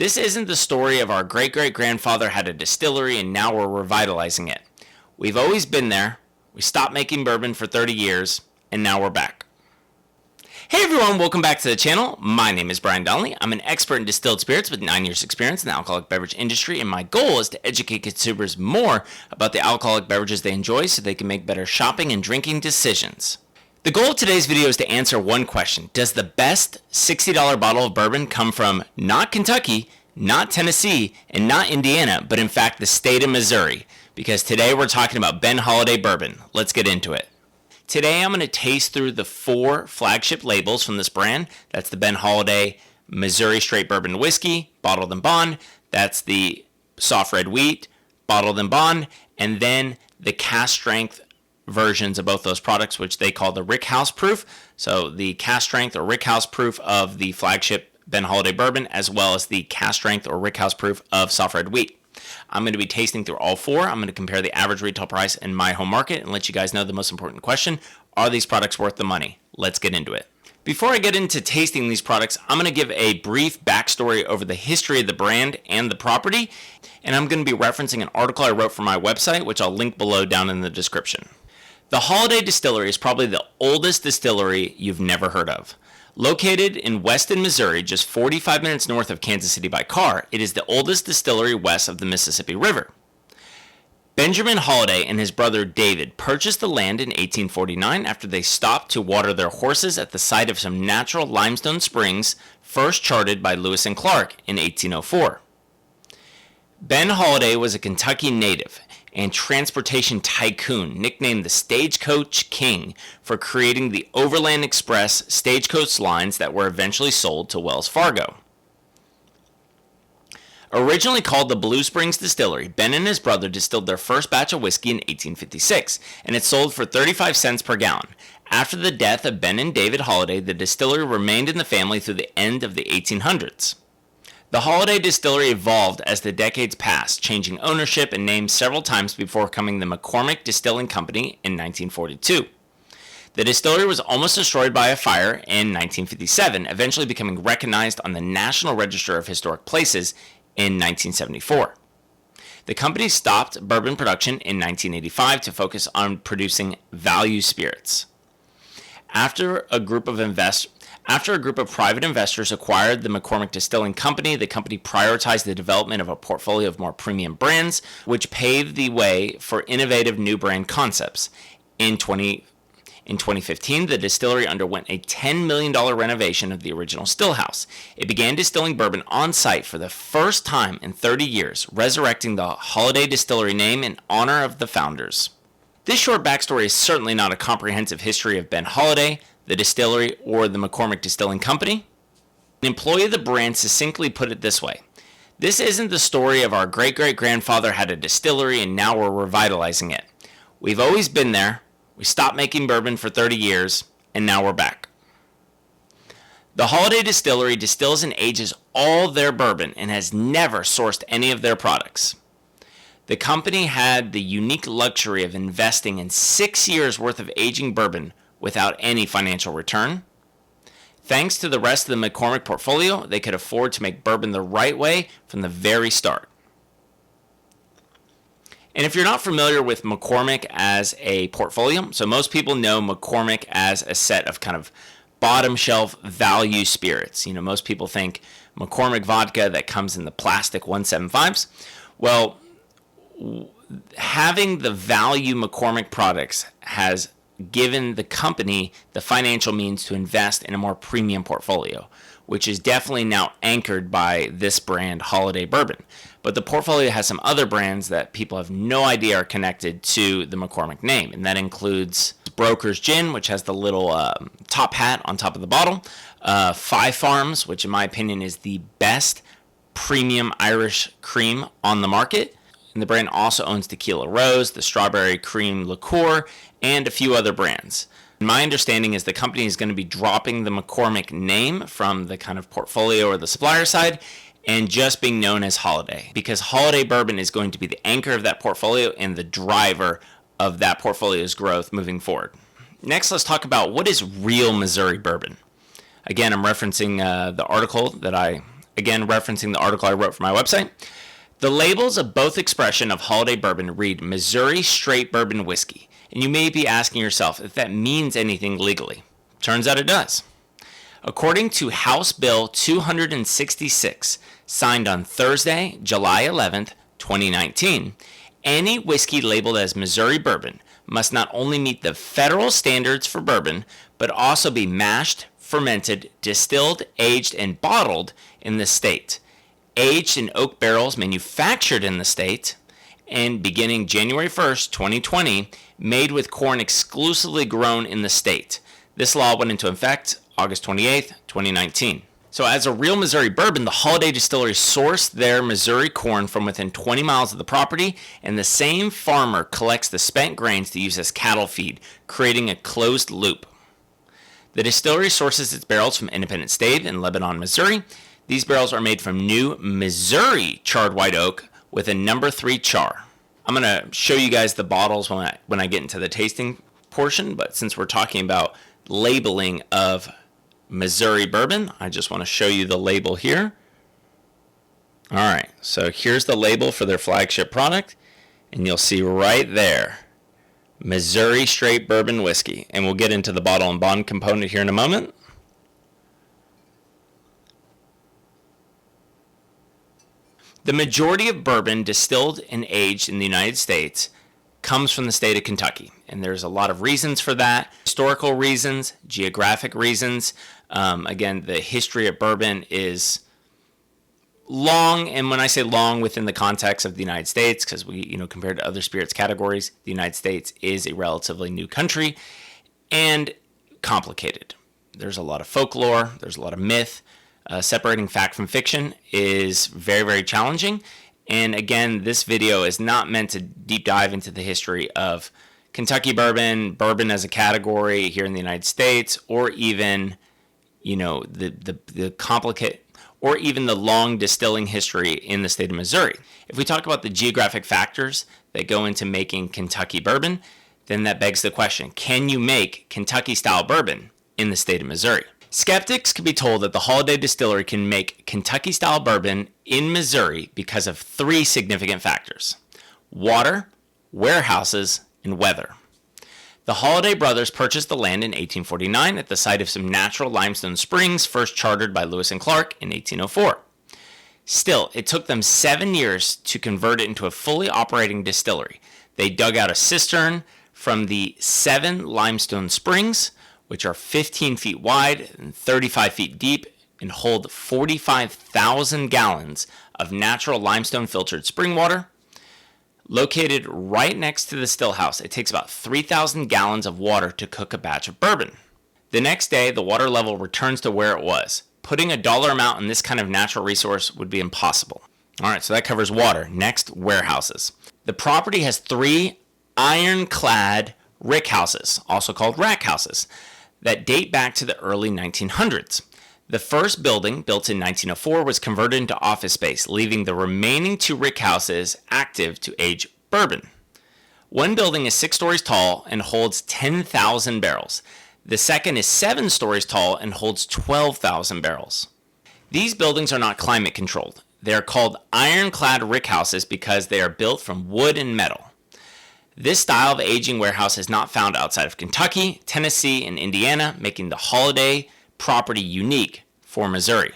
This isn't the story of our great-great-grandfather had a distillery and now we're revitalizing it. We've always been there. We stopped making bourbon for 30 years, and now we're back. Hey everyone, welcome back to the channel. My name is Brian Donnelly. I'm an expert in distilled spirits with 9 years experience in the alcoholic beverage industry, and my goal is to educate consumers more about the alcoholic beverages they enjoy so they can make better shopping and drinking decisions. The goal of today's video is to answer one question. Does the best $60 bottle of bourbon come from not Kentucky, not Tennessee, and not Indiana, but in fact the state of Missouri? Because today we're talking about Ben Holladay Bourbon. Let's get into it. Today I'm going to taste through the 4 flagship labels from this brand. That's the Ben Holladay Missouri Straight Bourbon Whiskey, bottled in bond. That's the soft red wheat, bottled in bond. And then the cask strength versions of both those products, which they call the Rickhouse proof. So the cask strength or Rickhouse proof of the flagship Ben Holladay Bourbon, as well as the cask strength or Rickhouse proof of soft red wheat. I'm going to be tasting through all 4. I'm going to compare the average retail price in my home market and let you guys know the most important question. Are these products worth the money? Let's get into it. Before I get into tasting these products, I'm going to give a brief backstory over the history of the brand and the property, and I'm going to be referencing an article I wrote for my website, which I'll link below down in the description. The Hollday Distillery is probably the oldest distillery you've never heard of. Located in Weston, Missouri, just 45 minutes north of Kansas City by car, it is the oldest distillery west of the Mississippi River. Benjamin Holladay and his brother David purchased the land in 1849 after they stopped to water their horses at the site of some natural limestone springs first charted by Lewis and Clark in 1804. Ben Holladay was a Kentucky native and transportation tycoon, nicknamed the Stagecoach King for creating the Overland Express stagecoach lines that were eventually sold to Wells Fargo. Originally called the Blue Springs Distillery, Ben and his brother distilled their first batch of whiskey in 1856, and it sold for 35 cents per gallon. After the death of Ben and David Holladay, the distillery remained in the family through the end of the 1800s. The Holladay Distillery evolved as the decades passed, changing ownership and name several times before becoming the McCormick Distilling Company in 1942. The distillery was almost destroyed by a fire in 1957, eventually becoming recognized on the National Register of Historic Places in 1974. The company stopped bourbon production in 1985 to focus on producing value spirits. After a group of private investors acquired the McCormick Distilling Company, the company prioritized the development of a portfolio of more premium brands, which paved the way for innovative new brand concepts. In 2015, the distillery underwent a $10 million renovation of the original still house. It began distilling bourbon on site for the first time in 30 years, resurrecting the Holladay Distillery name in honor of the founders. This short backstory is certainly not a comprehensive history of Ben Holladay, the distillery, or the McCormick Distilling Company. An employee of the brand succinctly put it this way: "This isn't the story of our great-great-grandfather had a distillery and now we're revitalizing it. We've always been there. We stopped making bourbon for 30 years, and now we're back." The Holladay Distillery distills and ages all their bourbon and has never sourced any of their products. The company had the unique luxury of investing in 6 years' worth of aging bourbon without any financial return. Thanks to the rest of the McCormick portfolio, they could afford to make bourbon the right way from the very start. And if you're not familiar with McCormick as a portfolio, so most people know McCormick as a set of kind of bottom shelf value spirits. You know, most people think McCormick vodka that comes in the plastic 175s. Well, having the value McCormick products has given the company the financial means to invest in a more premium portfolio, which is definitely now anchored by this brand, Holladay Bourbon. But the portfolio has some other brands that people have no idea are connected to the McCormick name, and that includes Broker's Gin, which has the little top hat on top of the bottle, Five Farms, which in my opinion is the best premium Irish cream on the market. And the brand also owns Tequila Rose, the Strawberry Cream Liqueur, and a few other brands. My understanding is the company is going to be dropping the McCormick name from the kind of portfolio or the supplier side and just being known as Holladay, because Holladay Bourbon is going to be the anchor of that portfolio and the driver of that portfolio's growth moving forward. Next, let's talk about what is real Missouri bourbon. Again, I'm referencing the article that I again referencing the article I wrote for my website. The labels of both expression of Hollday bourbon read Missouri Straight Bourbon Whiskey, and you may be asking yourself if that means anything legally. Turns out it does. According to House Bill 266, signed on Thursday, July 11th, 2019, any whiskey labeled as Missouri bourbon must not only meet the federal standards for bourbon, but also be mashed, fermented, distilled, aged, and bottled in the state, aged in oak barrels manufactured in the state, and beginning January 1st, 2020, made with corn exclusively grown in the state. This law went into effect August 28th, 2019. So as a real Missouri bourbon, the Hollday Distillery sourced their Missouri corn from within 20 miles of the property, and the same farmer collects the spent grains to use as cattle feed, creating a closed loop. The distillery sources its barrels from Independent Stave in Lebanon, Missouri. These barrels are made from new Missouri charred white oak with a number 3 char. I'm going to show you guys the bottles when I get into the tasting portion, but since we're talking about labeling of Missouri bourbon, I just want to show you the label here. All right, so here's the label for their flagship product, and you'll see right there, Missouri Straight Bourbon Whiskey. And we'll get into the bottle and bond component here in a moment. The majority of bourbon distilled and aged in the United States comes from the state of Kentucky, and there's a lot of reasons for that. Historical reasons, geographic reasons. Again, the history of bourbon is long, and when I say long, within the context of the United States, because compared to other spirits categories, the United States is a relatively new country and complicated. There's a lot of folklore, there's a lot of myth. Separating fact from fiction is very, very challenging. And again, this video is not meant to deep dive into the history of Kentucky bourbon, bourbon as a category here in the United States, or even, the complicated, or even the long distilling history in the state of Missouri. If we talk about the geographic factors that go into making Kentucky bourbon, then that begs the question, can you make Kentucky-style bourbon in the state of Missouri? Skeptics could be told that the Hollday Distillery can make Kentucky-style bourbon in Missouri because of 3 significant factors: water, warehouses, and weather. The Hollday brothers purchased the land in 1849 at the site of some natural limestone springs first chartered by Lewis and Clark in 1804. Still, it took them 7 years to convert it into a fully operating distillery. They dug out a cistern from the 7 limestone springs, which are 15 feet wide and 35 feet deep and hold 45,000 gallons of natural limestone filtered spring water. Located right next to the still house, it takes about 3,000 gallons of water to cook a batch of bourbon. The next day, the water level returns to where it was. Putting a dollar amount on this kind of natural resource would be impossible. All right, so that covers water. Next, warehouses. The property has 3 ironclad rickhouses, also called rack houses, that date back to the early 1900s. The first building, built in 1904, was converted into office space, leaving the remaining 2 rickhouses active to age bourbon. One building is 6 stories tall and holds 10,000 barrels. The second is 7 stories tall and holds 12,000 barrels. These buildings are not climate controlled. They are called ironclad rickhouses because they are built from wood and metal. This style of aging warehouse is not found outside of Kentucky, Tennessee, and Indiana, making the Hollday property unique for Missouri.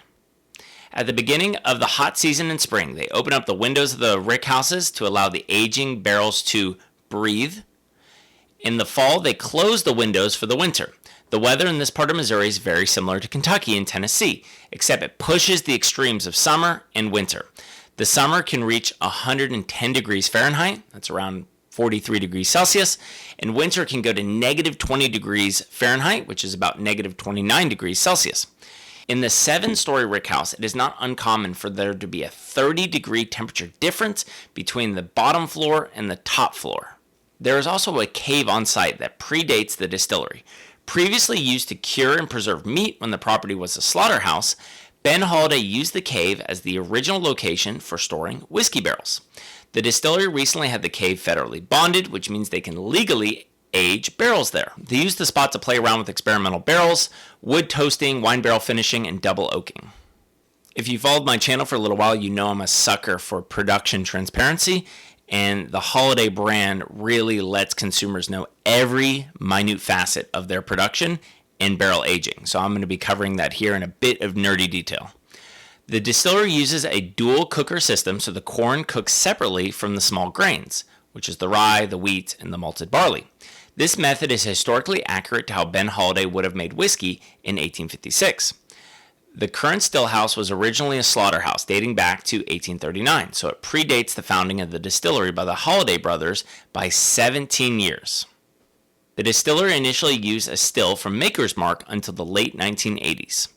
At the beginning of the hot season in spring, they open up the windows of the rickhouses to allow the aging barrels to breathe. In the fall, they close the windows for the winter. The weather in this part of Missouri is very similar to Kentucky and Tennessee, except it pushes the extremes of summer and winter. The summer can reach 110 degrees Fahrenheit, that's around 43 degrees Celsius, and winter can go to negative 20 degrees Fahrenheit, which is about negative 29 degrees Celsius. In the 7-story rickhouse, it is not uncommon for there to be a 30-degree temperature difference between the bottom floor and the top floor. There is also a cave on site that predates the distillery. Previously used to cure and preserve meat when the property was a slaughterhouse, Ben Holladay used the cave as the original location for storing whiskey barrels. The distillery recently had the cave federally bonded, which means they can legally age barrels there. They used the spot to play around with experimental barrels, wood toasting, wine barrel finishing, and double oaking. If you followed my channel for a little while, you know I'm a sucker for production transparency, and the Hollday brand really lets consumers know every minute facet of their production and barrel aging. So I'm going to be covering that here in a bit of nerdy detail. The distillery uses a dual cooker system, so the corn cooks separately from the small grains, which is the rye, the wheat, and the malted barley. This method is historically accurate to how Ben Holladay would have made whiskey in 1856. The current still house was originally a slaughterhouse dating back to 1839, so it predates the founding of the distillery by the Hollday brothers by 17 years. The distillery initially used a still from Maker's Mark until the late 1980s.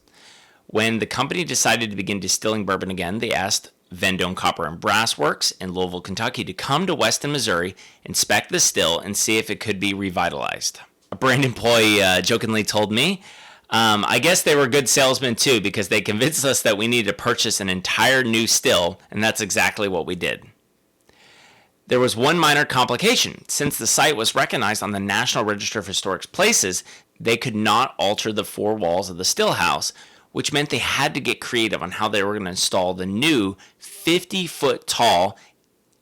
When the company decided to begin distilling bourbon again, they asked Vendome Copper and Brass Works in Louisville, Kentucky to come to Weston, Missouri, inspect the still, and see if it could be revitalized. A brand employee jokingly told me, I guess they were good salesmen too, because they convinced us that we needed to purchase an entire new still, and that's exactly what we did. There was one minor complication. Since the site was recognized on the National Register of Historic Places, they could not alter the four walls of the still house, which meant they had to get creative on how they were going to install the new 50-foot tall,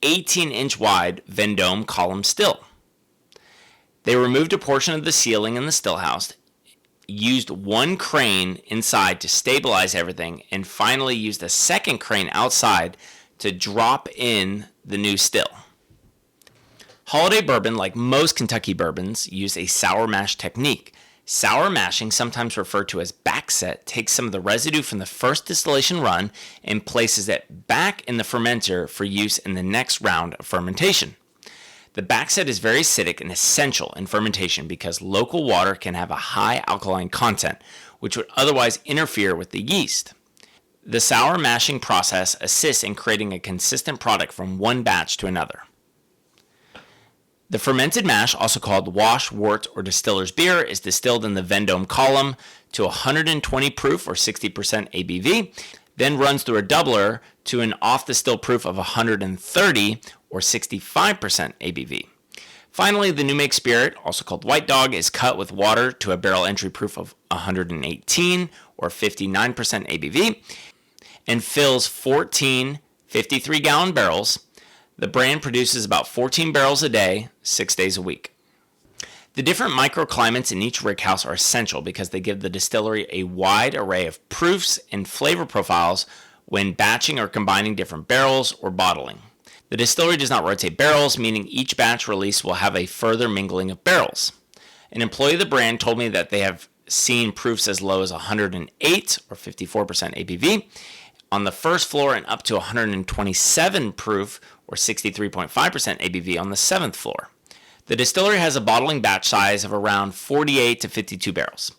18-inch wide Vendome column still. They removed a portion of the ceiling in the still house, used one crane inside to stabilize everything, and finally used a second crane outside to drop in the new still. Hollday bourbon, like most Kentucky bourbons, use a sour mash technique. Sour mashing, sometimes referred to as backset, takes some of the residue from the first distillation run and places it back in the fermenter for use in the next round of fermentation. The backset is very acidic and essential in fermentation because local water can have a high alkaline content, which would otherwise interfere with the yeast. The sour mashing process assists in creating a consistent product from one batch to another. The fermented mash, also called wash, wort, or distiller's beer, is distilled in the Vendome column to 120 proof or 60% ABV, then runs through a doubler to an off-the-still proof of 130 or 65% ABV. Finally, the new make spirit, also called White Dog, is cut with water to a barrel entry proof of 118 or 59% ABV and fills 14 53-gallon barrels. The brand produces about 14 barrels a day, 6 days a week. The different microclimates in each rickhouse are essential because they give the distillery a wide array of proofs and flavor profiles when batching or combining different barrels or bottling. The distillery does not rotate barrels, meaning each batch release will have a further mingling of barrels. An employee of the brand told me that they have seen proofs as low as 108 or 54% ABV on the first floor and up to 127 proof or 63.5% ABV on the 7th floor. The distillery has a bottling batch size of around 48 to 52 barrels,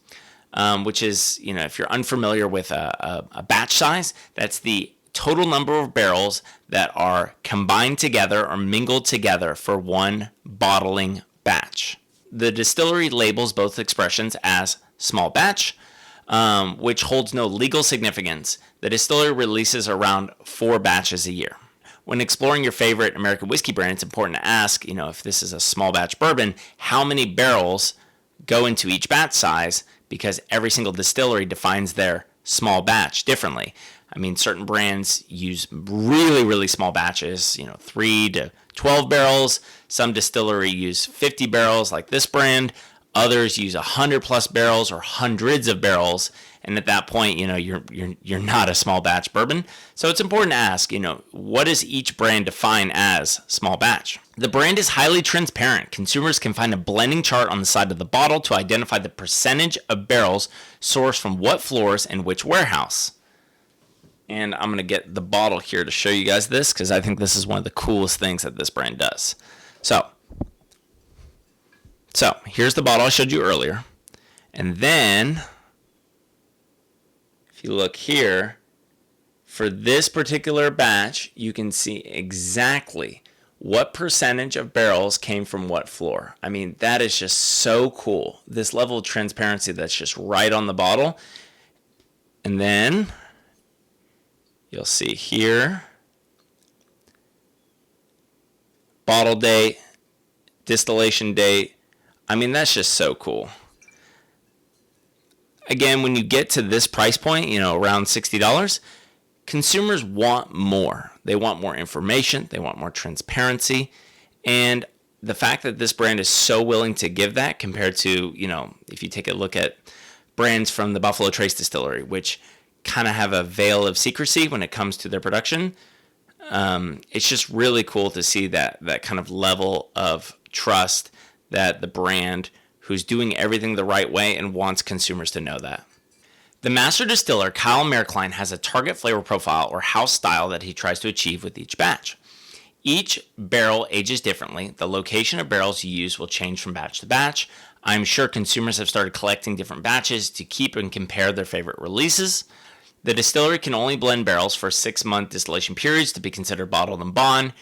which is, if you're unfamiliar with a batch size, that's the total number of barrels that are combined together or mingled together for one bottling batch. The distillery labels both expressions as small batch, which holds no legal significance. The distillery releases around 4 batches a year. When exploring your favorite American whiskey brand, it's important to ask, if this is a small batch bourbon, how many barrels go into each batch size, because every single distillery defines their small batch differently. I mean, certain brands use really, really small batches, 3 to 12 barrels. Some distillery use 50 barrels like this brand. Others use 100 plus barrels or hundreds of barrels. And at that point, you're not a small batch bourbon. So it's important to ask, what does each brand define as small batch? The brand is highly transparent. Consumers can find a blending chart on the side of the bottle to identify the percentage of barrels sourced from what floors and which warehouse. And I'm going to get the bottle here to show you guys this, because I think this is one of the coolest things that this brand does. So here's the bottle I showed you earlier. And then, if you look here, for this particular batch, you can see exactly what percentage of barrels came from what floor. I mean, that is just so cool. This level of transparency that's just right on the bottle. And then you'll see here, bottle date, distillation date. I mean, that's just so cool. Again, when you get to this price point, around $60, consumers want more. They want more information. They want more transparency. And the fact that this brand is so willing to give that compared to, if you take a look at brands from the Buffalo Trace Distillery, which kind of have a veil of secrecy when it comes to their production, it's just really cool to see that kind of level of trust that the brand who's doing everything the right way and wants consumers to know that. The master distiller, Kyle Merkline, has a target flavor profile or house style that he tries to achieve with each batch. Each barrel ages differently. The location of barrels you use will change from batch to batch. I'm sure consumers have started collecting different batches to keep and compare their favorite releases. The distillery can only blend barrels for 6-month distillation periods to be considered bottled and bond.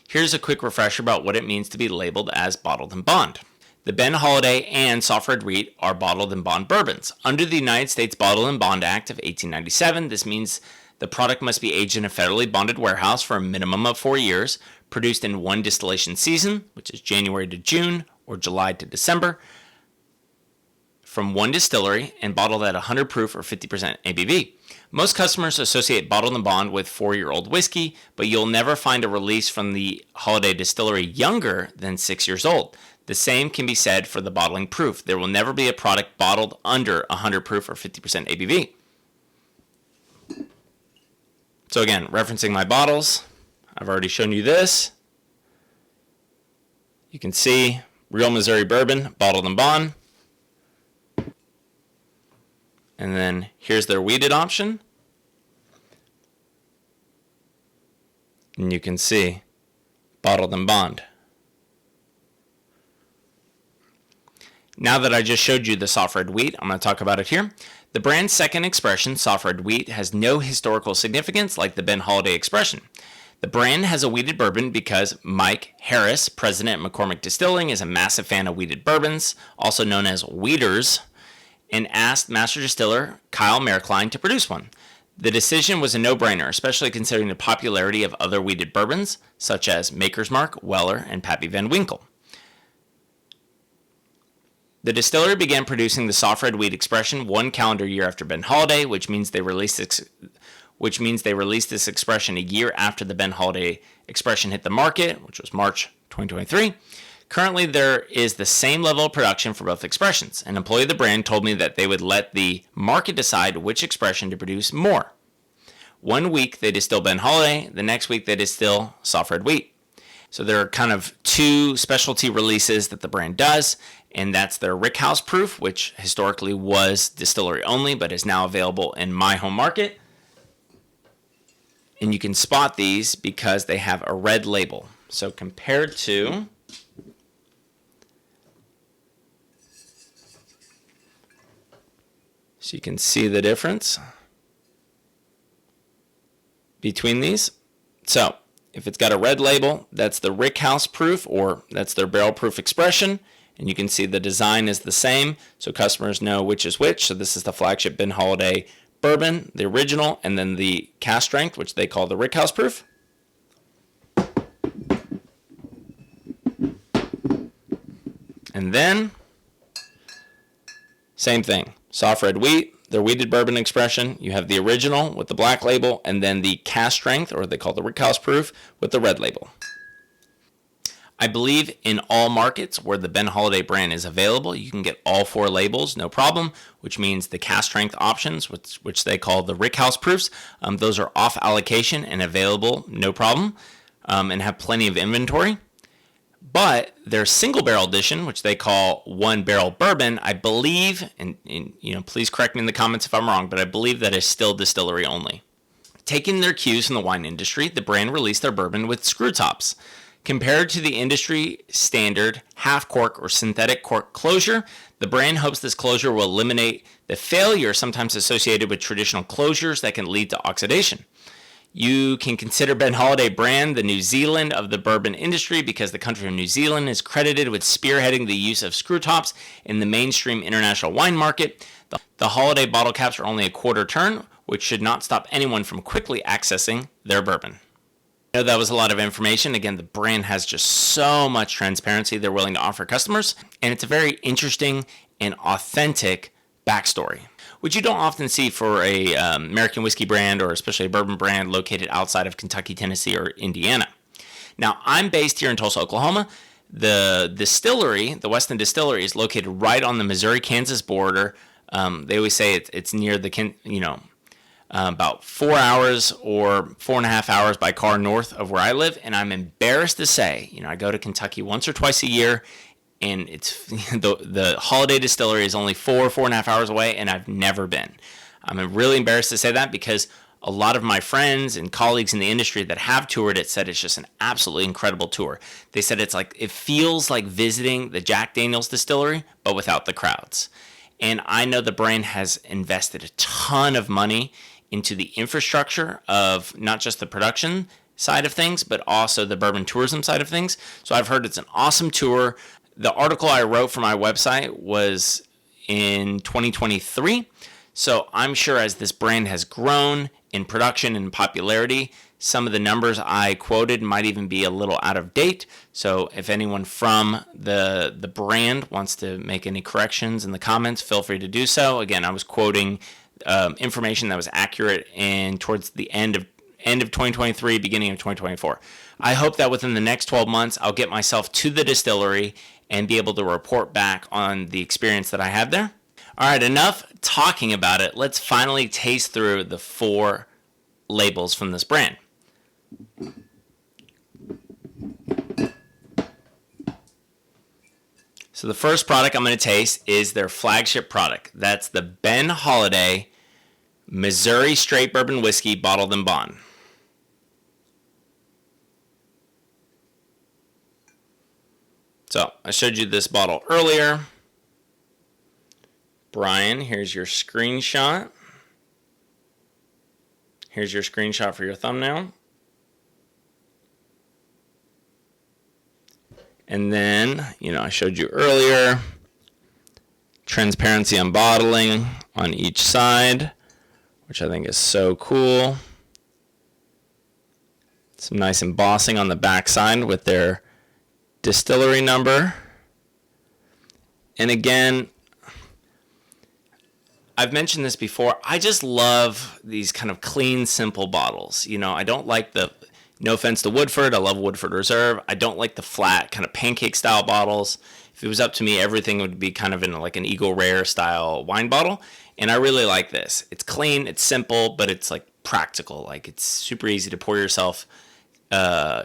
Here's a quick refresher about what it means to be labeled as bottled and bond. The Ben Holladay and Soft Red Wheat are bottled and bond bourbons. Under the United States Bottled and Bond Act of 1897, this means the product must be aged in a federally bonded warehouse for a minimum of 4 years, produced in one distillation season, which is January to June or July to December, from one distillery, and bottled at 100 proof or 50% ABV. Most customers associate bottled and bond with 4-year-old whiskey, but you'll never find a release from the Hollday Distillery younger than 6 years old. The same can be said for the bottling proof. There will never be a product bottled under 100 proof or 50% ABV. So again, referencing my bottles, I've already shown you this. You can see Real Missouri Bourbon, bottled and bond. And then here's their wheated option. And you can see bottled and bond. Now that I just showed you the soft red wheat, I'm going to talk about it here. The brand's second expression, soft red wheat, has no historical significance like the Ben Holladay expression. The brand has a wheated bourbon because Mike Harris, president at McCormick Distilling, is a massive fan of wheated bourbons, also known as wheaters, and asked master distiller Kyle Merkline to produce one. The decision was a no-brainer, especially considering the popularity of other wheated bourbons, such as Maker's Mark, Weller, and Pappy Van Winkle. The distillery began producing the soft red wheat expression 1 calendar year after Ben Holladay, which means they released this expression a year after the Ben Holladay expression hit the market, which was March 2023. Currently, there is the same level of production for both expressions. An employee of the brand told me that they would let the market decide which expression to produce more. 1 week, they distill Ben Holladay. The next week, they distill soft red wheat. So there are kind of 2 specialty releases that the brand does, and that's their Rickhouse proof, which historically was distillery only, but is now available in my home market. And you can spot these because they have a red label. So compared to so you can see the difference between these. So if it's got a red label, that's the Rickhouse proof, or that's their barrel proof expression. And you can see the design is the same, so customers know which is which. So this is the flagship Ben Holladay Bourbon, the original, and then the cask strength, which they call the Rickhouse proof. And then, same thing, soft red wheat, their wheated bourbon expression. You have the original with the black label, and then the cask strength, or they call the Rickhouse proof, with the red label. I believe in all markets where the Ben Holladay brand is available, you can get all 4 labels, no problem, which means the cask strength options, which they call the Rickhouse proofs, those are off allocation and available, no problem, and have plenty of inventory. But their single barrel edition, which they call 1 barrel bourbon, I believe, and please correct me in the comments if I'm wrong, but I believe that is still distillery only. Taking their cues from the wine industry, the brand released their bourbon with screw tops. Compared to the industry standard half cork or synthetic cork closure, the brand hopes this closure will eliminate the failure sometimes associated with traditional closures that can lead to oxidation. You can consider Ben Holladay brand the New Zealand of the bourbon industry because the country of New Zealand is credited with spearheading the use of screw tops in the mainstream international wine market. The Holladay bottle caps are only a quarter turn, which should not stop anyone from quickly accessing their bourbon. I know that was a lot of information. Again, the brand has just so much transparency they're willing to offer customers, and it's a very interesting and authentic backstory. which you don't often see for a American whiskey brand or especially a bourbon brand located outside of Kentucky, Tennessee, or Indiana. Now, I'm based here in Tulsa, Oklahoma. The distillery, the Weston Distillery, is located right on the Missouri-Kansas border. They always say it's near the, about 4 hours or 4.5 hours by car north of where I live. And I'm embarrassed to say, I go to Kentucky once or twice a year, and it's the Hollday Distillery is only 4.5 hours away, and I've never been. I'm really embarrassed to say that because a lot of my friends and colleagues in the industry that have toured it said it's just an absolutely incredible tour. They said it feels like visiting the Jack Daniel's distillery, but without the crowds. And I know the brand has invested a ton of money into the infrastructure of not just the production side of things, but also the bourbon tourism side of things. So I've heard it's an awesome tour. The article I wrote for my website was in 2023. So I'm sure as this brand has grown in production and popularity, some of the numbers I quoted might even be a little out of date. So if anyone from the brand wants to make any corrections in the comments, feel free to do so. Again, I was quoting information that was accurate and towards the end of 2023, beginning of 2024. I hope that within the next 12 months, I'll get myself to the distillery and be able to report back on the experience that I had there. All right, enough talking about it. Let's finally taste through the 4 labels from this brand. So the first product I'm going to taste is their flagship product. That's the Ben Holladay Missouri Straight Bourbon Whiskey Bottled in Bond. So I showed you this bottle earlier. Brian, here's your screenshot. Here's your screenshot for your thumbnail. And then, I showed you earlier, transparency on bottling on each side, which I think is so cool. Some nice embossing on the back side with their distillery number. And again, I've mentioned this before, I just love these kind of clean, simple bottles. I don't like no offense to Woodford, I love Woodford Reserve. I don't like the flat kind of pancake style bottles. If it was up to me, everything would be kind of in like an Eagle Rare style wine bottle. And I really like this. It's clean, it's simple, but it's like practical. Like it's super easy to pour yourself, a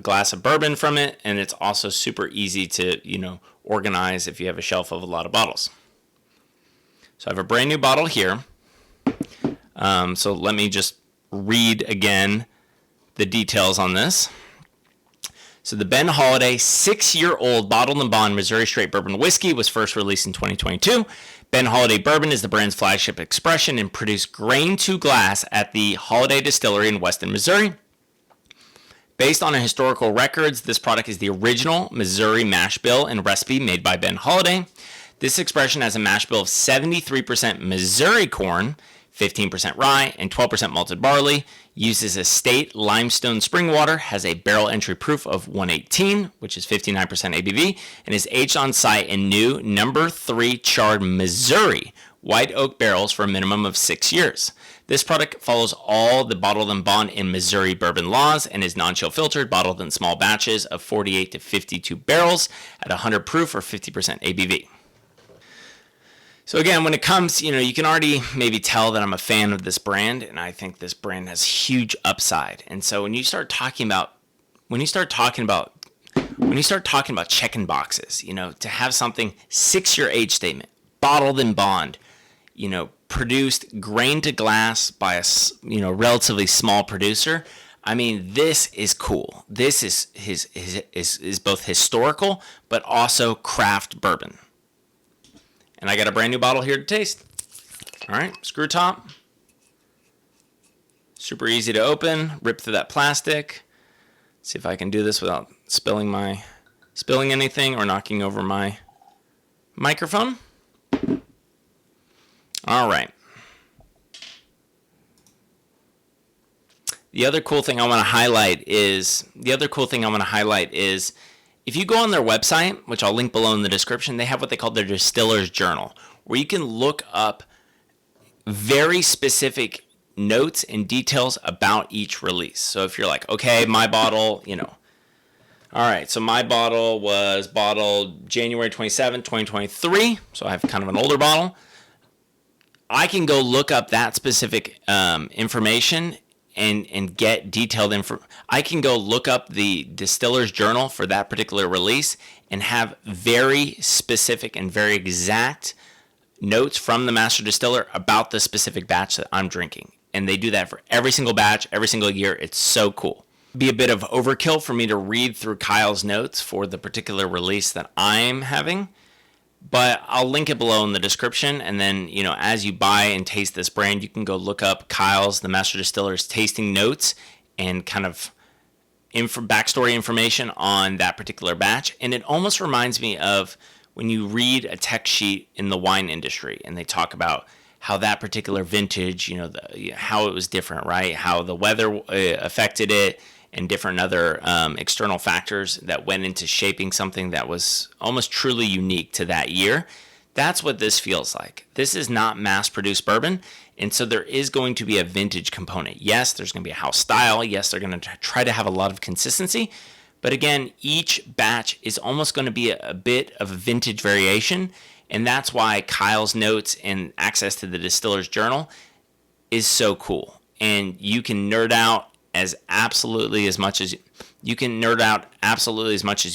glass of bourbon from it. And it's also super easy to, organize if you have a shelf of a lot of bottles. So I have a brand new bottle here. So let me just read again the details on this. So the Ben Holladay 6-year-old bottled in bond Missouri Straight Bourbon Whiskey was first released in 2022. Ben Holladay Bourbon is the brand's flagship expression and produced grain to glass at the Hollday Distillery in Weston, Missouri. Based on historical records, this product is the original Missouri mash bill and recipe made by Ben Holladay. This expression has a mash bill of 73% Missouri corn, 15% rye, and 12% malted barley, uses estate limestone spring water, has a barrel entry proof of 118, which is 59% ABV, and is aged on site in new No. 3 charred Missouri white oak barrels for a minimum of 6 years. This product follows all the bottled in bond in Missouri bourbon laws and is non-chill filtered, bottled in small batches of 48 to 52 barrels at 100 proof or 50% ABV. So again, when it comes, you can already maybe tell that I'm a fan of this brand, and I think this brand has huge upside. And so when you start talking about checking boxes, to have something 6-year age statement, bottled in bond, produced grain to glass by a relatively small producer. I mean, this is cool. This is both historical but also craft bourbon. And I got a brand new bottle here to taste. All right, screw top. Super easy to open. Rip through that plastic. See if I can do this without spilling anything or knocking over my microphone. All right. The other cool thing I want to highlight is if you go on their website, which I'll link below in the description, they have what they call their Distillers Journal, where you can look up very specific notes and details about each release. So if you're like, okay, my bottle, all right, so my bottle was bottled January 27, 2023, so I have kind of an older bottle. I can go look up that specific information and get detailed info. I can go look up the Distillers Journal for that particular release and have very specific and very exact notes from the master distiller about the specific batch that I'm drinking. And they do that for every single batch, every single year. It's so cool. It'd be a bit of overkill for me to read through Kyle's notes for the particular release that I'm having, but I'll link it below in the description. And then, as you buy and taste this brand, you can go look up Kyle's, the master distiller's tasting notes and kind of backstory information on that particular batch. And it almost reminds me of when you read a tech sheet in the wine industry and they talk about how that particular vintage, how it was different, right? How the weather affected it and different other external factors that went into shaping something that was almost truly unique to that year. That's what this feels like. This is not mass-produced bourbon, and so there is going to be a vintage component. Yes, there's going to be a house style. Yes, they're going to try to have a lot of consistency. But again, each batch is almost going to be a bit of a vintage variation, and that's why Kyle's notes and access to the Distillers Journal is so cool. And you can nerd out absolutely as much as you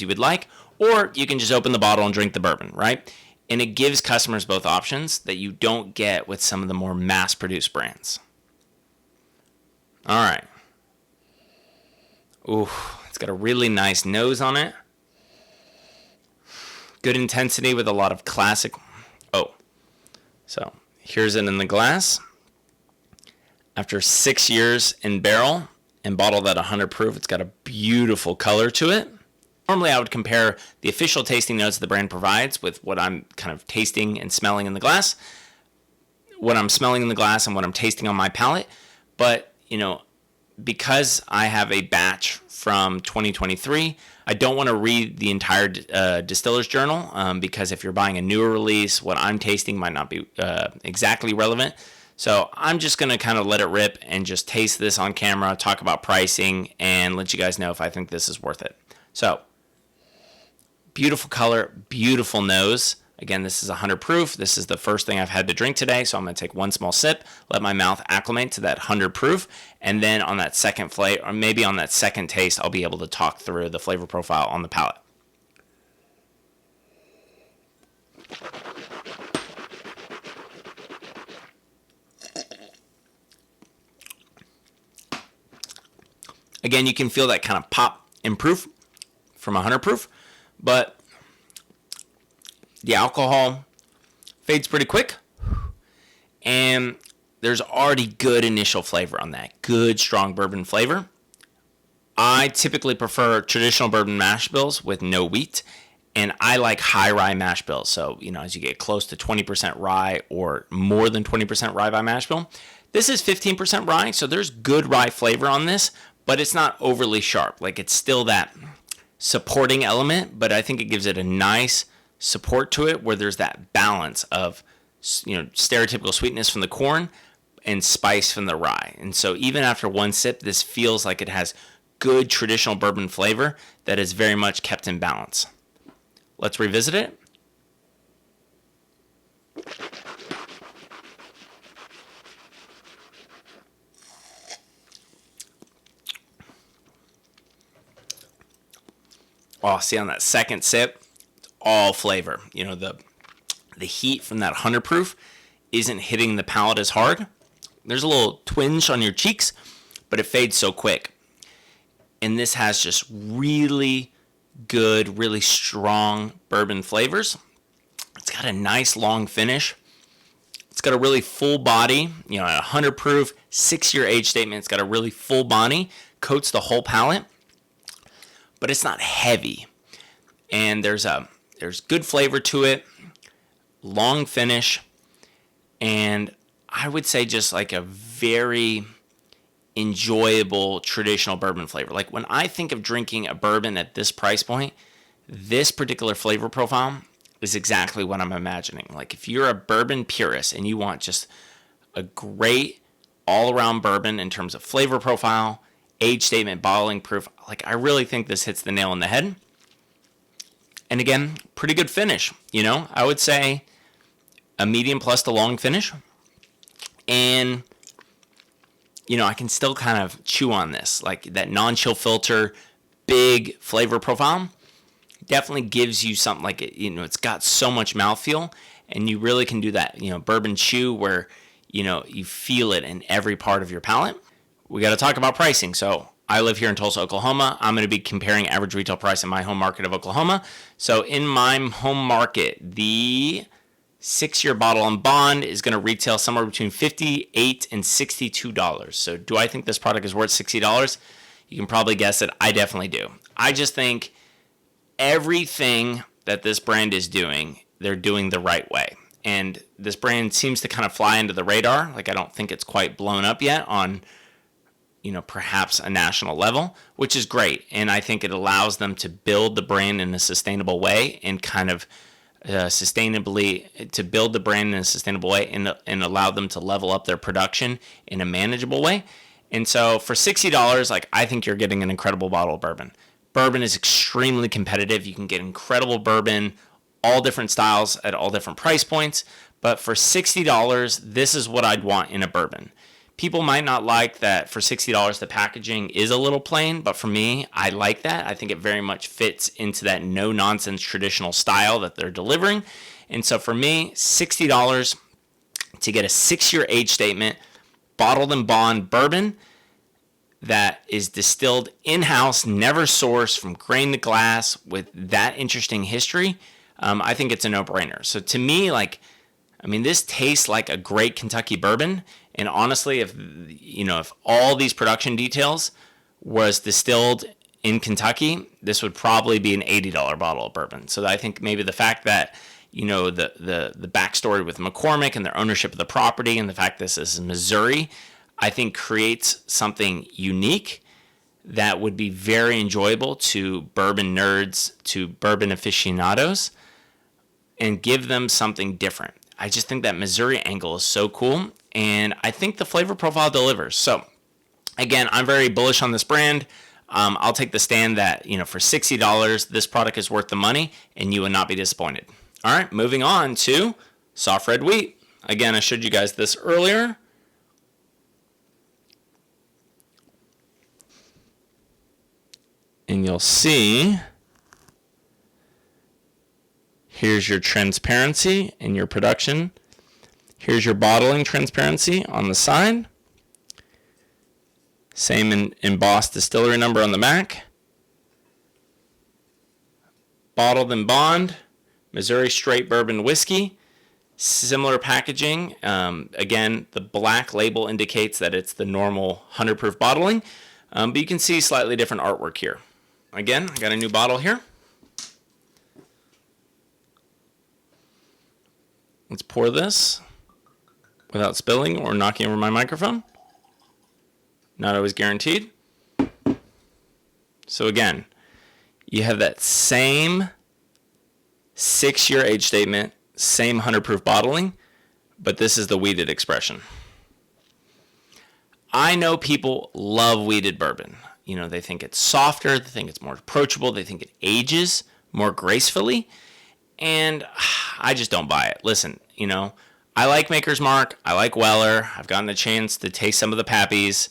would like, or you can just open the bottle and drink the bourbon, right? And it gives customers both options that you don't get with some of the more mass-produced brands. All right. Ooh, it's got a really nice nose on it. Good intensity with a lot of classic. Oh, so here's it in the glass. After 6 years in barrel and bottled at 100 proof, it's got a beautiful color to it. Normally, I would compare the official tasting notes the brand provides with what I'm kind of tasting and smelling in the glass, what I'm smelling in the glass and what I'm tasting on my palate. But, because I have a batch from 2023, I don't want to read the entire Distillers Journal because if you're buying a newer release, what I'm tasting might not be exactly relevant. So I'm just going to kind of let it rip and just taste this on camera, talk about pricing, and let you guys know if I think this is worth it. So, beautiful color, beautiful nose. Again, this is 100 proof. This is the first thing I've had to drink today, so I'm going to take one small sip, let my mouth acclimate to that 100 proof, and then on that second flavor, or maybe on that second taste, I'll be able to talk through the flavor profile on the palate. Again, you can feel that kind of pop in proof from 100 proof, but the alcohol fades pretty quick, and there's already good initial flavor on that, good strong bourbon flavor. I typically prefer traditional bourbon mash bills with no wheat, and I like high rye mash bills. So, as you get close to 20% rye or more than 20% rye by mash bill, this is 15% rye, so there's good rye flavor on this, but it's not overly sharp. Like, it's still that supporting element, but I think it gives it a nice support to it where there's that balance of, stereotypical sweetness from the corn and spice from the rye. And so even after one sip, this feels like it has good traditional bourbon flavor that is very much kept in balance. Let's revisit it. Oh, see, on that second sip, it's all flavor. The heat from that 100 proof isn't hitting the palate as hard. There's a little twinge on your cheeks, but it fades so quick. And this has just really good, really strong bourbon flavors. It's got a nice long finish. It's got a really full body, at 100 proof, 6-year age statement. It's got a really full body, coats the whole palate, but it's not heavy. And there's good flavor to it, long finish, and I would say just like a very enjoyable traditional bourbon flavor. Like when I think of drinking a bourbon at this price point, this particular flavor profile is exactly what I'm imagining. Like if you're a bourbon purist and you want just a great all-around bourbon in terms of flavor profile, age statement, bottling proof. Like, I really think this hits the nail on the head. And again, pretty good finish. I would say a medium plus to long finish. And, I can still kind of chew on this. Like, that non-chill filter, big flavor profile definitely gives you something like it. It's got so much mouthfeel, and you really can do that, bourbon chew where, you feel it in every part of your palate. We got to talk about pricing. So I live here in Tulsa, Oklahoma. I'm going to be comparing average retail price in my home market of Oklahoma. So in my home market, the 6-year bottle on bond is going to retail somewhere between $58 and $62. So do I think this product is worth $60? You can probably guess it. I definitely do. I just think everything that this brand is doing, they're doing the right way. And this brand seems to kind of fly under the radar. Like, I don't think it's quite blown up yet on, perhaps a national level, which is great. And I think it allows them to build the brand in a sustainable way and kind of sustainably to build the brand in a sustainable way and allow them to level up their production in a manageable way. And so for $60, like, I think you're getting an incredible bottle of bourbon. Bourbon is extremely competitive. You can get incredible bourbon, all different styles at all different price points. But for $60, this is what I'd want in a bourbon. People might not like that for $60, the packaging is a little plain, but for me, I like that. I think it very much fits into that no-nonsense traditional style that they're delivering. And so for me, $60 to get a 6-year age statement, bottled and bond bourbon that is distilled in-house, never sourced, from grain to glass, with that interesting history, I think it's a no-brainer. So to me, this tastes like a great Kentucky bourbon. And honestly, if all these production details was distilled in Kentucky, this would probably be an $80 bottle of bourbon. So I think maybe the fact that, the backstory with McCormick and their ownership of the property, and the fact this is Missouri, I think creates something unique that would be very enjoyable to bourbon nerds, to bourbon aficionados, and give them something different. I just think that Missouri angle is so cool, and I think the flavor profile delivers. So, again, I'm very bullish on this brand. I'll take the stand that, for $60, this product is worth the money, and you will not be disappointed. All right, moving on to soft red wheat. Again, I showed you guys this earlier. And you'll see, here's your transparency in your production. Here's your bottling transparency on the side. Same embossed distillery number on the back. Bottled and bond, Missouri straight bourbon whiskey. Similar packaging. Again, the black label indicates that it's the normal 100 proof bottling. But you can see slightly different artwork here. Again, I got a new bottle here. Let's pour this without spilling or knocking over my microphone. Not always guaranteed. So again, you have that same 6-year age statement, same 100 proof bottling, but this is the wheated expression. I know people love wheated bourbon. They think it's softer, they think it's more approachable, they think it ages more gracefully, and I just don't buy it. Listen, I like Maker's Mark, I like Weller, I've gotten a chance to taste some of the Pappies,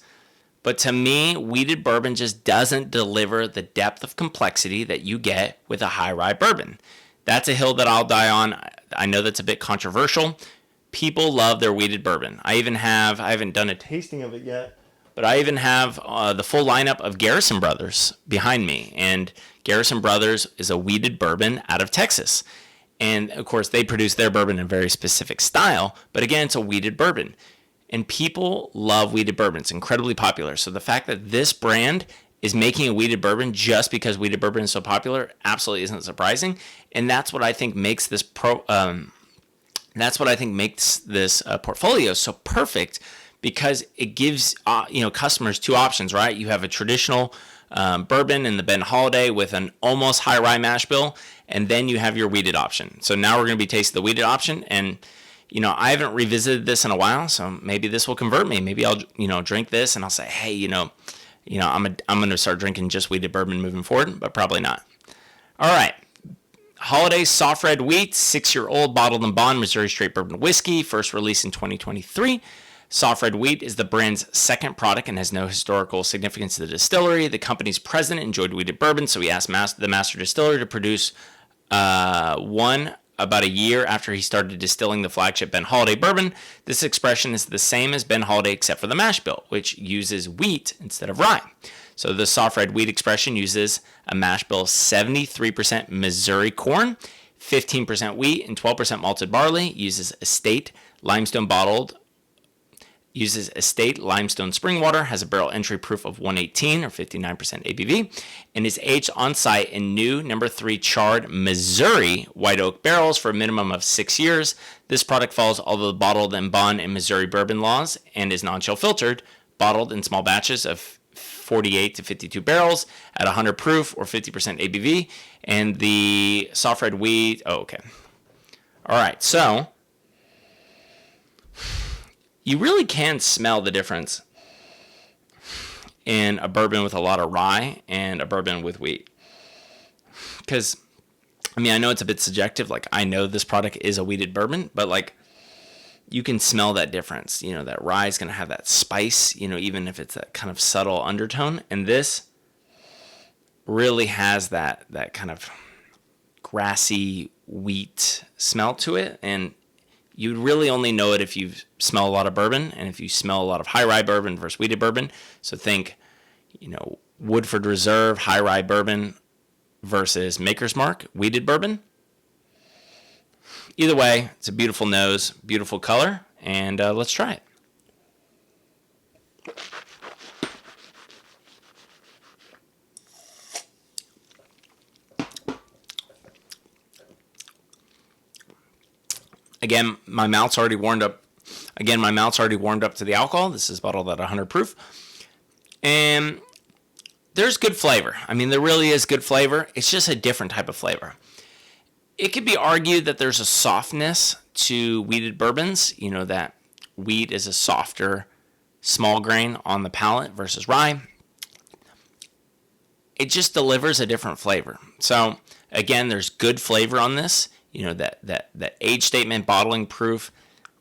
but to me, wheated bourbon just doesn't deliver the depth of complexity that you get with a high rye bourbon. That's a hill that I'll die on. I know that's a bit controversial. People love their wheated bourbon. I haven't done a tasting of it yet, but I even have the full lineup of Garrison Brothers behind me. And Garrison Brothers is a wheated bourbon out of Texas. And of course, they produce their bourbon in a very specific style, but again, it's a wheated bourbon. And people love wheated bourbon. It's incredibly popular. So the fact that this brand is making a wheated bourbon just because wheated bourbon is so popular absolutely isn't surprising. And that's what I think makes this portfolio so perfect, because it gives customers two options, right? You have a traditional bourbon in the Ben Holladay with an almost high rye mash bill, and then you have your wheated option. So now we're going to be tasting the wheated option, and I haven't revisited this in a while, so maybe this will convert me. Maybe I'll, drink this and I'll say, hey, I'm going to start drinking just wheated bourbon moving forward, but probably not. All right. Hollday Soft Red Wheat, 6-year-old bottled and bond Missouri Straight Bourbon Whiskey, first released in 2023. Soft Red Wheat is the brand's second product and has no historical significance to the distillery. The company's president enjoyed wheated bourbon, so he asked the master distiller to produce one about a year after he started distilling the flagship Ben Holladay bourbon. This expression is the same as Ben Holladay except for the mash bill, which uses wheat instead of rye. So the soft red wheat expression uses a mash bill of 73% Missouri corn, 15% wheat, and 12% malted barley. Uses estate limestone spring water, has a barrel entry proof of 118 or 59% ABV, and is aged on site in new No. 3 charred Missouri white oak barrels for a minimum of 6 years. This product follows all the bottled and bond and Missouri bourbon laws and is non-chill filtered, bottled in small batches of 48 to 52 barrels at 100 proof or 50% ABV. And the soft red wheat, okay. All right, so you really can smell the difference in a bourbon with a lot of rye and a bourbon with wheat. Because, I know it's a bit subjective. Like, I know this product is a wheated bourbon, but, like, you can smell that difference. That rye is going to have that spice, even if it's that kind of subtle undertone. And this really has that kind of grassy wheat smell to it. And you'd really only know it if you smell a lot of bourbon and if you smell a lot of high rye bourbon versus wheated bourbon. So think, Woodford Reserve high rye bourbon versus Maker's Mark wheated bourbon. Either way, it's a beautiful nose, beautiful color, and let's try it. Again, my mouth's already warmed up. To the alcohol. This is bottled at 100 proof. And there's good flavor. There really is good flavor. It's just a different type of flavor. It could be argued that there's a softness to wheated bourbons, that wheat is a softer, small grain on the palate versus rye. It just delivers a different flavor. So, again, there's good flavor on this. That age statement bottling proof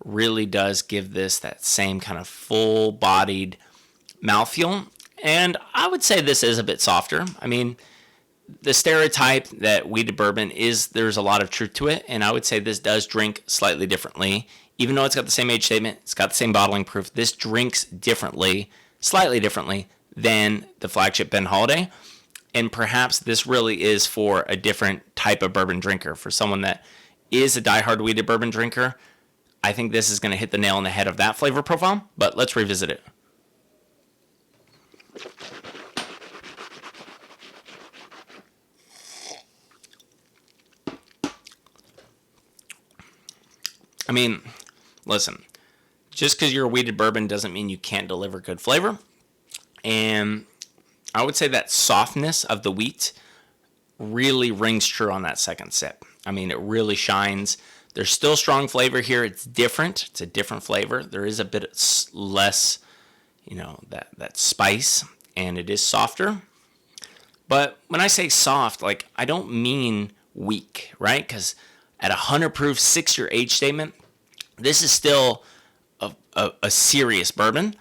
really does give this that same kind of full-bodied mouthfeel. And I would say this is a bit softer. The stereotype that wheated bourbon is, there's a lot of truth to it, and I would say this does drink slightly differently. Even though it's got the same age statement, it's got the same bottling proof, this drinks slightly differently than the flagship Ben Holladay. And perhaps this really is for a different type of bourbon drinker. For someone that is a diehard wheated bourbon drinker, I think this is going to hit the nail on the head of that flavor profile, but let's revisit it. Listen, just because you're a wheated bourbon doesn't mean you can't deliver good flavor. And I would say that softness of the wheat really rings true on that second sip. It really shines. There's still strong flavor here. It's different. It's a different flavor. There is a bit less, that spice, and it is softer. But when I say soft, I don't mean weak, right? Because at 100 proof, 6-year age statement, this is still a serious bourbon,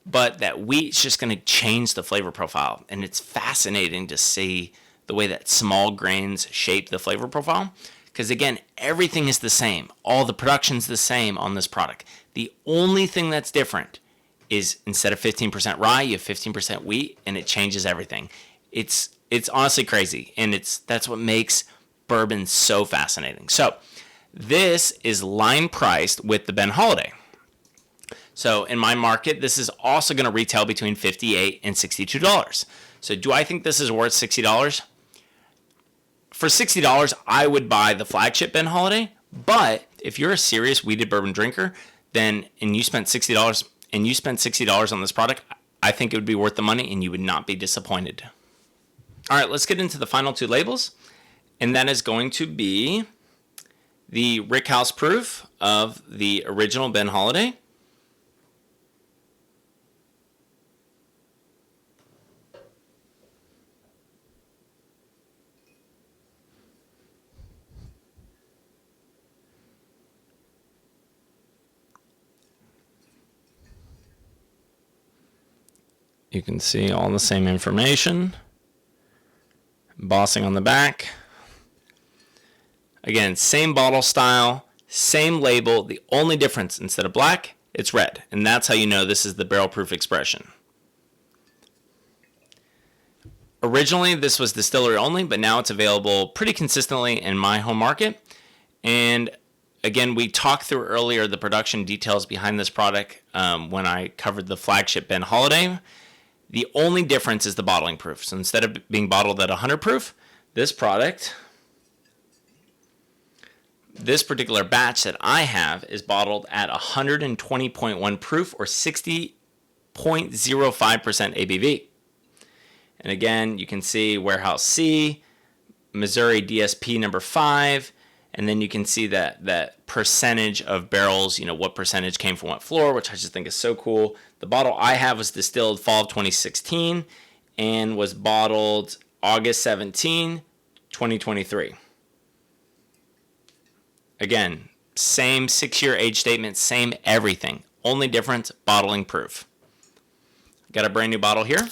but that wheat's just going to change the flavor profile. And it's fascinating to see the way that small grains shape the flavor profile. Because again, everything is the same. All the production's the same on this product. The only thing that's different is instead of 15% rye, you have 15% wheat, and it changes everything. It's honestly crazy, and that's what makes bourbon so fascinating. So this is line priced with the Ben Holladay. So in my market, this is also going to retail between $58 and $62. So do I think this is worth $60? For $60, I would buy the flagship Ben Holladay. But if you're a serious wheated bourbon drinker, and you spent $60 on this product, I think it would be worth the money, and you would not be disappointed. All right, let's get into the final two labels, and that is going to be the Rickhouse proof of the original Ben Holladay. You can see all the same information. Embossing on the back. Again, same bottle style, same label. The only difference, instead of black, it's red. And that's how you know this is the barrel proof expression. Originally, this was distillery only, but now it's available pretty consistently in my home market. And again, we talked through earlier the production details behind this product when I covered the flagship Ben Holladay. The only difference is the bottling proof. So instead of being bottled at 100 proof, this product, this particular batch that I have, is bottled at 120.1 proof or 60.05% ABV. And again, you can see Warehouse C, Missouri DSP number 5, and then you can see that percentage of barrels, what percentage came from what floor, which I just think is so cool. The bottle I have was distilled fall of 2016 and was bottled August 17, 2023. Again, same 6-year age statement, same everything. Only difference, bottling proof. Got a brand new bottle here.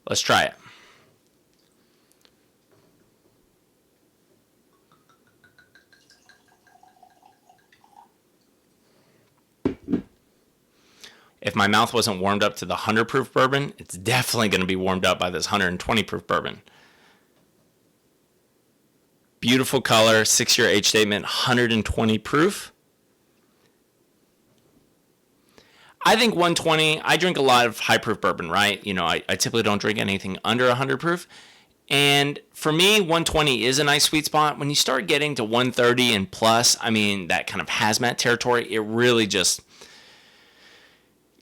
Let's try it. If my mouth wasn't warmed up to the 100 proof bourbon, it's definitely going to be warmed up by this 120 proof bourbon. Beautiful color, 6-year age statement, 120 proof. I think 120, I drink a lot of high proof bourbon, right? I typically don't drink anything under 100 proof. And for me, 120 is a nice sweet spot. When you start getting to 130 and plus, that kind of hazmat territory, it really just,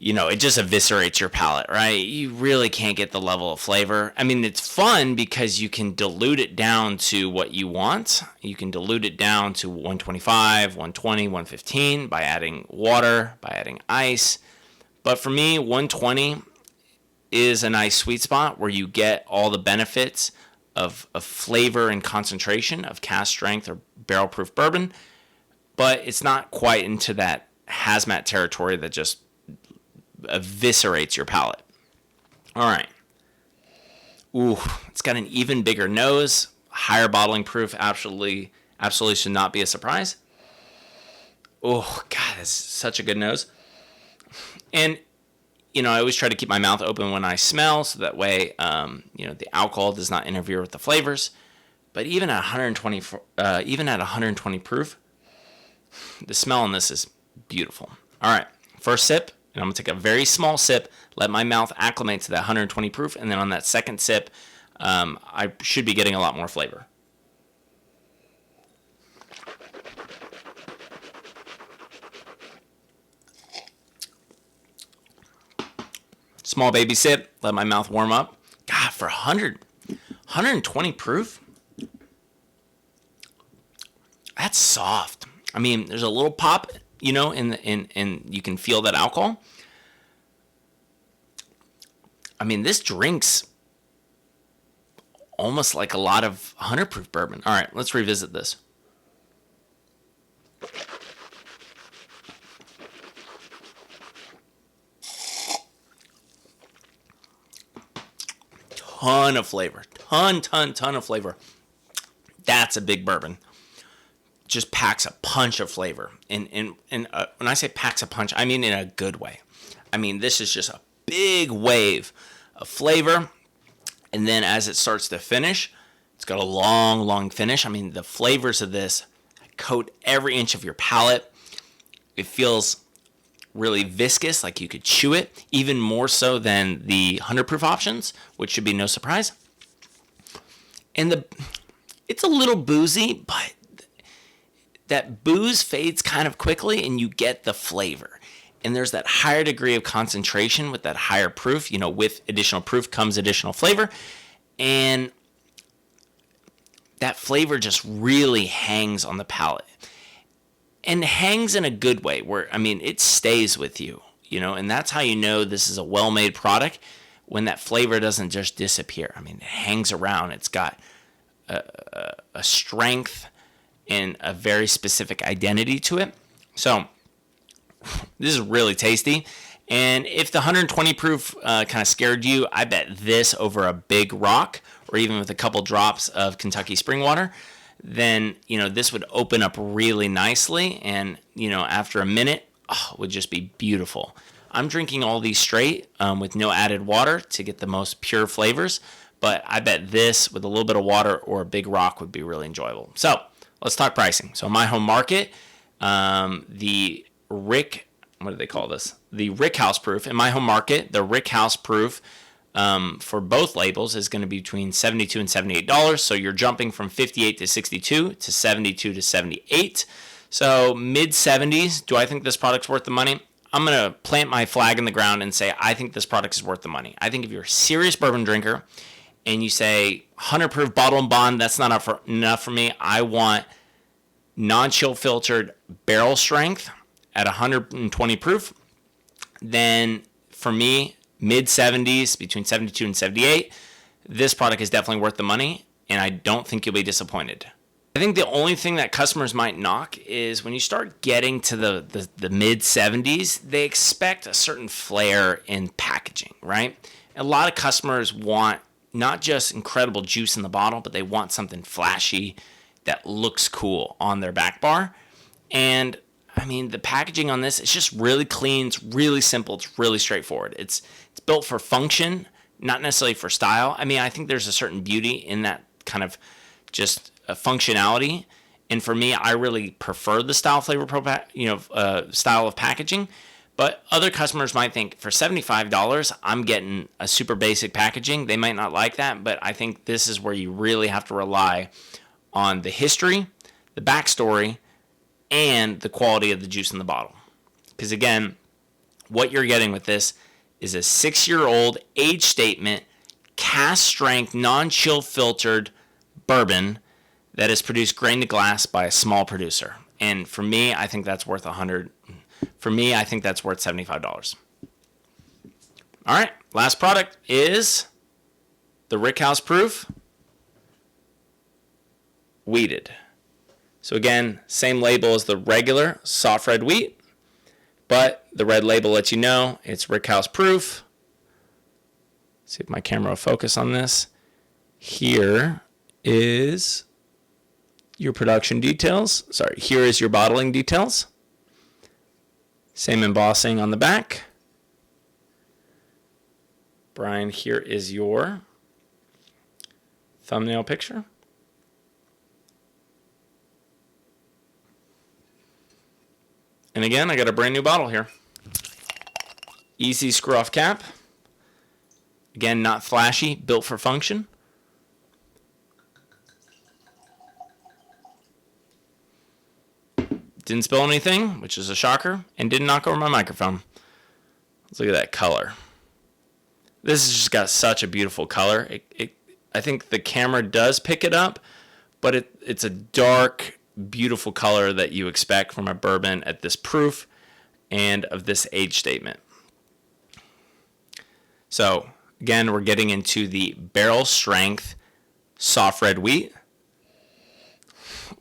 it just eviscerates your palate, right? You really can't get the level of flavor. It's fun because you can dilute it down to what you want. You can dilute it down to 125, 120, 115 by adding water, by adding ice. But for me, 120 is a nice sweet spot where you get all the benefits of flavor and concentration of cask strength or barrel proof bourbon, but it's not quite into that hazmat territory that just eviscerates your palate. All right. Ooh, it's got an even bigger nose, higher bottling proof. Absolutely should not be a surprise. Oh, God, that's such a good nose. And, I always try to keep my mouth open when I smell, so that way, the alcohol does not interfere with the flavors. But even at 120 proof, the smell on this is beautiful. All right, first sip. And I'm going to take a very small sip, let my mouth acclimate to that 120 proof, and then on that second sip, I should be getting a lot more flavor. Small baby sip, let my mouth warm up. God, for 120 proof, that's soft. There's a little pop, and you can feel that alcohol. This drinks almost like a lot of 100 proof bourbon. All right, let's revisit this. Ton of flavor. Ton of flavor. That's a big bourbon. Just packs a punch of flavor. And when I say packs a punch, I mean in a good way. This is just a big wave of flavor. And then as it starts to finish, it's got a long finish. The flavors of this coat every inch of your palate. It feels really viscous, like you could chew it, even more so than the 100 proof options, which should be no surprise. And it's a little boozy, but that booze fades kind of quickly and you get the flavor. And there's that higher degree of concentration with that higher proof. With additional proof comes additional flavor. And that flavor just really hangs on the palate. and hangs in a good way where, I mean, it stays with you, and that's how you know this is a well-made product, when that flavor doesn't just disappear. I mean, it hangs around. It's got a strength and a very specific identity to it. So this is really tasty. And if the 120 proof kind of scared you, I bet this over a big rock, or even with a couple drops of Kentucky spring water, then this would open up really nicely, and after a minute, it would just be beautiful. I'm drinking all these straight with no added water to get the most pure flavors, but I bet this with a little bit of water or a big rock would be really enjoyable. So let's talk pricing. So my home market, the what do they call this? The Rickhouse proof. In my home market, the Rickhouse proof for both labels is going to be between $72 and $78. So you're jumping from $58 to $62 to $72 to $78. So mid 70s. Do I think this product's worth the money? I'm going to plant my flag in the ground and say I think this product is worth the money. I think if you're a serious bourbon drinker and you say 100 proof bottle and bond, that's not enough for me. I want non-chill filtered barrel strength at 120 proof. Then for me, mid 70s, between 72 and 78, this product is definitely worth the money, and I don't think you'll be disappointed. I think the only thing that customers might knock is when you start getting to the mid 70s, they expect a certain flair in packaging, right? A lot of customers want not just incredible juice in the bottle, but they want something flashy that looks cool on their back bar. And I mean, the packaging on this is just really clean. It's really simple. It's really straightforward. It's built for function, not necessarily for style. I mean, I think there's a certain beauty in that kind of just functionality. And for me, I really prefer the style style of packaging. But other customers might think for $75, I'm getting a super basic packaging. They might not like that, but I think this is where you really have to rely on the history, the backstory, and the quality of the juice in the bottle. Because again, what you're getting with this is a 6-year-old age statement, cast strength, non-chill filtered bourbon that is produced grain to glass by a small producer. And for me, I think that's worth $75. All right, last product is the Rickhouse proof wheated. So again, same label as the regular soft red wheat, but the red label lets you know it's Rickhouse proof. Let's see if my camera will focus on this. Here is your production details. Sorry, here is your bottling details. Same embossing on the back. Brian, here is your thumbnail picture. And again, I got a brand new bottle here. Easy screw off cap. Again, not flashy, built for function. Didn't spill anything, which is a shocker, and didn't knock over my microphone. Let's look at that color. This has just got such a beautiful color. I think the camera does pick it up, but it's a dark, beautiful color that you expect from a bourbon at this proof and of this age statement. So again, we're getting into the barrel strength soft red wheat.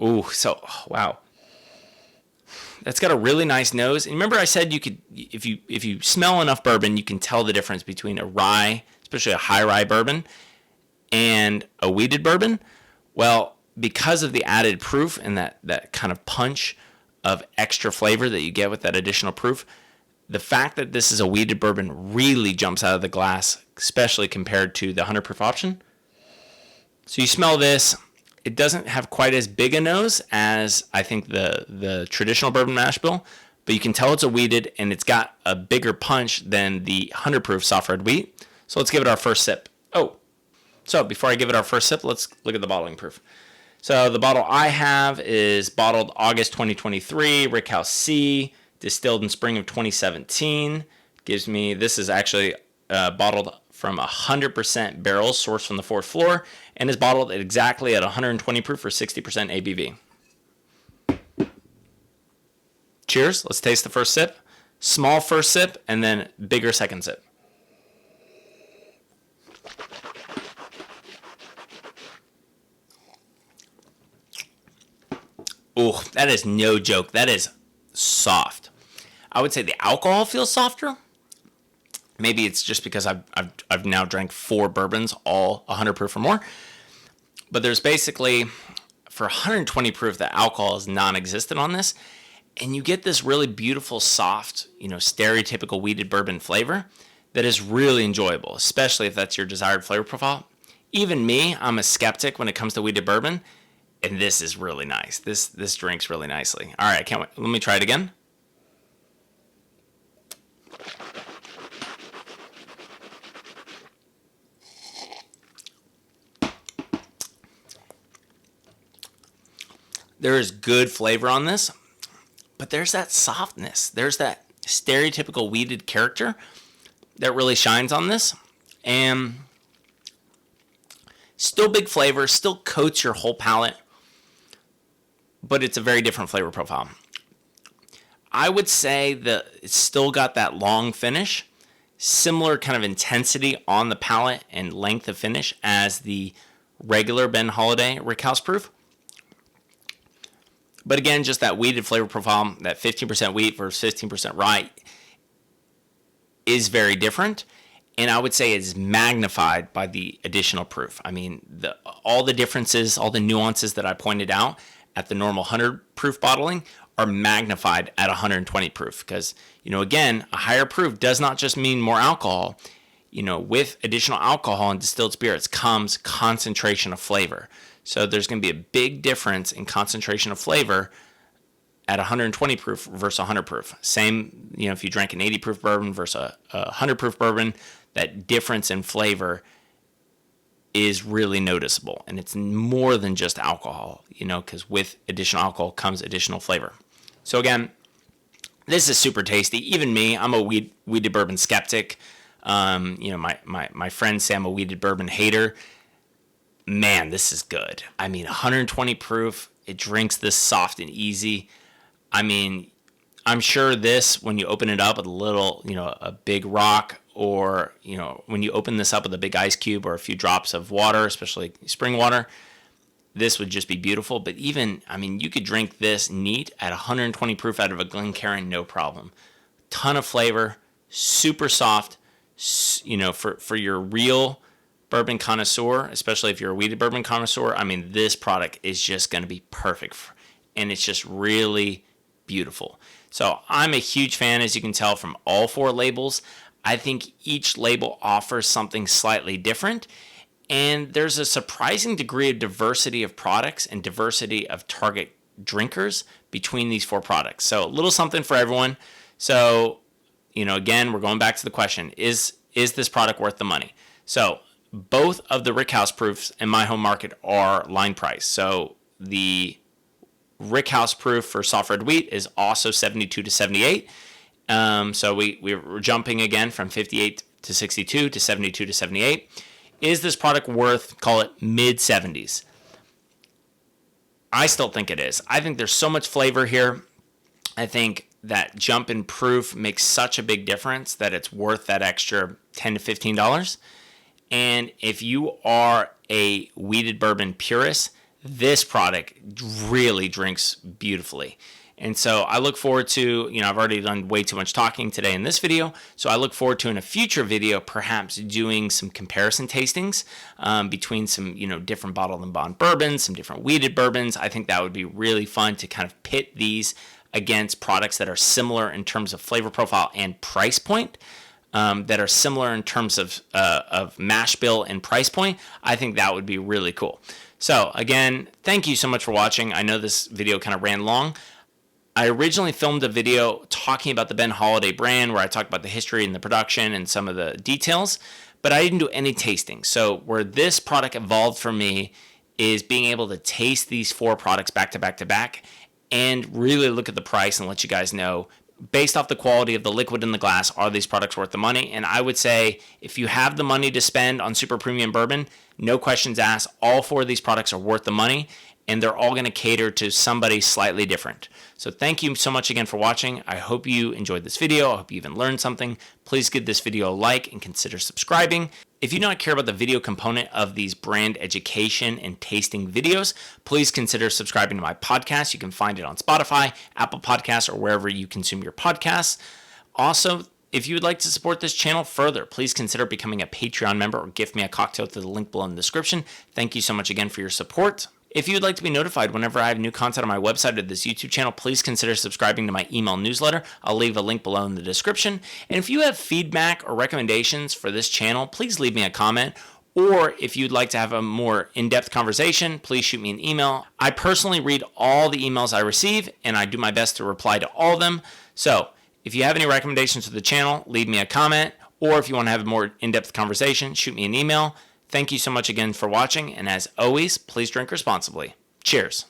Ooh, so wow. That's got a really nice nose. And remember I said you could, if you smell enough bourbon, you can tell the difference between a rye, especially a high rye bourbon, and a wheated bourbon. Well, because of the added proof and that kind of punch of extra flavor that you get with that additional proof, the fact that this is a wheated bourbon really jumps out of the glass, especially compared to the 100 proof option. So you smell this. It doesn't have quite as big a nose as I think the traditional bourbon mash bill, but you can tell it's a wheated and it's got a bigger punch than the 100 proof soft red wheat. So let's give it our first sip. So before I give it our first sip, let's look at the bottling proof. So the bottle I have is bottled August 2023, Rickhouse C, distilled in spring of 2017. This is actually bottled from 100% barrels sourced from the fourth floor and is bottled exactly at 120 proof for 60% ABV. Cheers. Let's taste the first sip. Small first sip, and then bigger second sip. Ooh, that is no joke. That is soft. I would say the alcohol feels softer. Maybe it's just because I've now drank 4 bourbons, all 100 proof or more. But there's basically, for 120 proof, the alcohol is non-existent on this. And you get this really beautiful, soft, stereotypical wheated bourbon flavor that is really enjoyable, especially if that's your desired flavor profile. Even me, I'm a skeptic when it comes to wheated bourbon. And this is really nice. This drinks really nicely. All right, I can't wait. Let me try it again. There is good flavor on this, but there's that softness. There's that stereotypical wheated character that really shines on this. And still big flavor, still coats your whole palate, but it's a very different flavor profile. I would say that it's still got that long finish, similar kind of intensity on the palate and length of finish as the regular Ben Holladay Rickhouse proof. But again, just that wheated flavor profile, that 15% wheat versus 15% rye is very different. And I would say it's magnified by the additional proof. I mean, all the differences, all the nuances that I pointed out at the normal 100 proof bottling are magnified at 120 proof. Because, again, a higher proof does not just mean more alcohol. With additional alcohol and distilled spirits comes concentration of flavor. So there's going to be a big difference in concentration of flavor at 120 proof versus 100 proof. Same, if you drank an 80 proof bourbon versus a 100 proof bourbon, that difference in flavor is really noticeable. And it's more than just alcohol, because with additional alcohol comes additional flavor. So again, this is super tasty. Even me, I'm a wheated bourbon skeptic. My friends say I'm a wheated bourbon hater. Man, this is good. I mean, 120 proof, it drinks this soft and easy. I mean, I'm sure this, when you open it up with a little, a big rock, or, when you open this up with a big ice cube or a few drops of water, especially spring water, this would just be beautiful. But even, you could drink this neat at 120 proof out of a Glencairn, no problem. Ton of flavor, super soft, for your real bourbon connoisseur, especially if you're a wheated bourbon connoisseur, this product is just going to be perfect. And it's just really beautiful. So I'm a huge fan, as you can tell from all 4 labels. I think each label offers something slightly different. And there's a surprising degree of diversity of products and diversity of target drinkers between these 4 products. So a little something for everyone. So, again, we're going back to the question, is this product worth the money? So both of the Rickhouse proofs in my home market are line price. So the Rickhouse proof for soft red wheat is also 72 to 78. So we're jumping again from 58 to 62 to 72 to 78. Is this product worth, call it mid 70s? I still think it is. I think there's so much flavor here. I think that jump in proof makes such a big difference that it's worth that extra $10 to $15. And if you are a wheated bourbon purist, this product really drinks beautifully. And so I look forward to, I've already done way too much talking today in this video. So I look forward to, in a future video, perhaps doing some comparison tastings between some, different bottled and bond bourbons, some different wheated bourbons. I think that would be really fun to kind of pit these against products that are similar in terms of flavor profile and price point. That are similar in terms of mash bill and price point. I think that would be really cool. So again, thank you so much for watching. I know this video kind of ran long. I originally filmed a video talking about the Ben Holladay brand where I talked about the history and the production and some of the details, but I didn't do any tasting. So where this product evolved for me is being able to taste these 4 products back to back to back and really look at the price and let you guys know, based off the quality of the liquid in the glass, are these products worth the money? And I would say if you have the money to spend on super premium bourbon, no questions asked, all 4 of these products are worth the money. and they're all going to cater to somebody slightly different. So thank you so much again for watching. I hope you enjoyed this video. I hope you even learned something. Please give this video a like and consider subscribing. If you do not care about the video component of these brand education and tasting videos, please consider subscribing to my podcast. You can find it on Spotify, Apple Podcasts, or wherever you consume your podcasts. Also, if you would like to support this channel further, please consider becoming a Patreon member or gift me a cocktail to the link below in the description. Thank you so much again for your support. If you would like to be notified whenever I have new content on my website or this YouTube channel, please consider subscribing to my email newsletter. I'll leave a link below in the description. And if you have feedback or recommendations for this channel, please leave me a comment. Or if you'd like to have a more in-depth conversation, please shoot me an email. I personally read all the emails I receive, and I do my best to reply to all of them. So if you have any recommendations for the channel, leave me a comment. Or if you want to have a more in-depth conversation, shoot me an email. Thank you so much again for watching, and as always, please drink responsibly. Cheers.